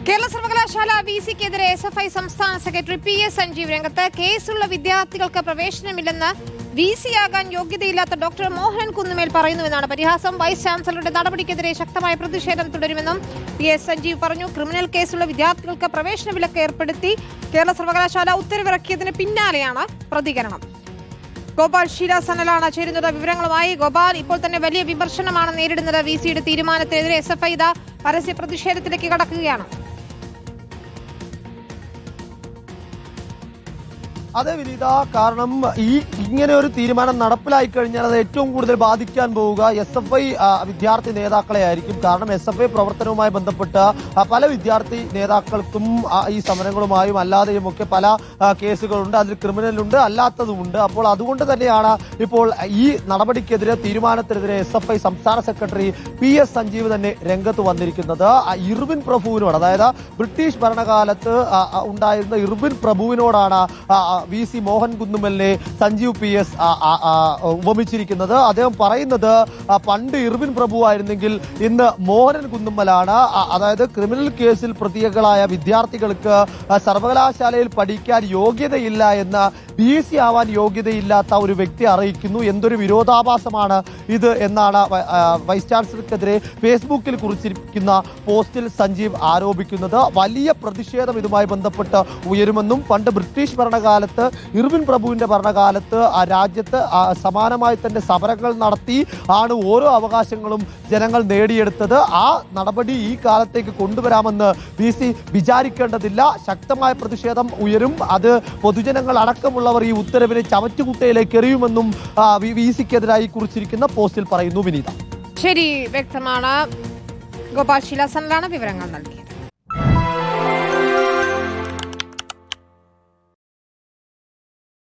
കേരള സർവകലാശാല വിസിക്കെതിരെ എസ്എഫ്ഐ സംസ്ഥാന secretary PS. Sanjeev രംഗത്ത്. കേസുള്ള വിദ്യാർത്ഥികൾക്ക് പ്രവേശനമില്ലെന്ന് വിസിയാകാൻ യോഗ്യതയില്ലാത്ത ഡോക്ടർ മോഹൻ കുന്നുമേൽ പറയുന്നുവെന്നാണ് പരിഹാസം. വൈസ് ചാൻസലറുടെ നടപടിക്കെതിരെ ശക്തമായ പ്രതിഷേധം തുടരുമെന്നും പി.എസ്. സഞ്ജീവ് പറഞ്ഞു. ക്രിമിനൽ കേസുള്ള വിദ്യാർത്ഥികൾക്ക് പ്രവേശന വിലക്ക് ഏർപ്പെടുത്തി കേരള സർവകലാശാല ഉത്തരവിറക്കിയതിന് പിന്നാലെയാണ് പ്രതികരണം. ഗോപാൽ ഷീലാസനലാണ് ചേരുന്നത് വിവരങ്ങളുമായി. ഗോപാൽ, ഇപ്പോൾ തന്നെ വലിയ വിമർശനമാണ് നേരിടുന്നത് വിസിയുടെ തീരുമാനത്തിനെതിരെ. എസ്എഫ്ഐ ഇതാ പരസ്യ പ്രതിഷേധത്തിലേക്ക് കടക്കുകയാണ്. അതെ വിനീത, കാരണം ഇങ്ങനെ ഒരു തീരുമാനം നടപ്പിലായി കഴിഞ്ഞാൽ അത് ഏറ്റവും കൂടുതൽ ബാധിക്കാൻ പോവുക എസ്എഫ്ഐ വിദ്യാർത്ഥി നേതാക്കളെ ആയിരിക്കും. കാരണം എസ്എഫ്ഐ പ്രവർത്തനവുമായി ബന്ധപ്പെട്ട് പല വിദ്യാർത്ഥി നേതാക്കൾക്കും ഈ സമരങ്ങളുമായും അല്ലാതെയും ഒക്കെ പല കേസുകളുണ്ട്. അതിൽ ക്രിമിനലുണ്ട്, അല്ലാത്തതുമുണ്ട്. അപ്പോൾ അതുകൊണ്ട് തന്നെയാണ് ഇപ്പോൾ ഈ നടപടിക്കെതിരെ തീരുമാനത്തിനെതിരെ എസ്എഫ്ഐ സംസ്ഥാന സെക്രട്ടറി പി.എസ്. സഞ്ജീവ് തന്നെ രംഗത്ത് വന്നിരിക്കുന്നത്. ഇർവിൻ പ്രഭുവിനോട്, അതായത് ബ്രിട്ടീഷ് ഭരണകാലത്ത് ഉണ്ടായിരുന്ന Irwin പ്രഭുവിനോടാണ് VC. Mohan കുന്നുമലിനെ Sanjeev PS. ഉപമിച്ചിരിക്കുന്നത്. അദ്ദേഹം പറയുന്നത് പണ്ട് ഇർവിൻ പ്രഭു ആയിരുന്നെങ്കിൽ ഇന്ന് മോഹൻ കുന്നുമലാണ്. അതായത് ക്രിമിനൽ കേസിൽ പ്രതികളായ വിദ്യാർത്ഥികൾക്ക് സർവകലാശാലയിൽ പഠിക്കാൻ യോഗ്യതയില്ല എന്ന് ബി.എസ്.സി ആവാൻ യോഗ്യതയില്ലാത്ത ഒരു വ്യക്തി അറിയിക്കുന്നു. എന്തൊരു വിരോധാഭാസമാണ് ഇത് എന്നാണ് വൈസ് ചാൻസലർക്കെതിരെ ഫേസ്ബുക്കിൽ കുറിച്ചിരിക്കുന്ന പോസ്റ്റിൽ സഞ്ജീവ് ആരോപിക്കുന്നത്. വലിയ പ്രതിഷേധം ഇതുമായി ബന്ധപ്പെട്ട് ഉയരുമെന്നും പണ്ട് ബ്രിട്ടീഷ് ഭരണകാലത്ത് ഇർവിൻ പ്രഭുവിന്റെ ഭരണകാലത്ത് ആ രാജ്യത്ത് സമാനമായി തന്നെ സമരങ്ങൾ നടത്തി ആണ് ഓരോ അവകാശങ്ങളും ജനങ്ങൾ നേടിയെടുത്തത്. ആ നടപടി ഈ കാലത്തേക്ക് കൊണ്ടുവരാമെന്ന് വി.സി വിചാരിക്കേണ്ടതില്ല. ശക്തമായ പ്രതിഷേധം ഉയരും. അത് പൊതുജനങ്ങൾ അടക്കമുള്ളവർ ഈ ഉത്തരവിനെ ചവറ്റുകുട്ടയിലേക്ക് എറിയുമെന്നും വി.സിക്കെതിരായി കുറിച്ചിരിക്കുന്ന പോസ്റ്റിൽ പറയുന്നു. വിനീത, ശരി, വ്യക്തമാണ്. ഗോപാൽ ഷീലാസനിലാണ് വിവരങ്ങൾ നൽകിയത്.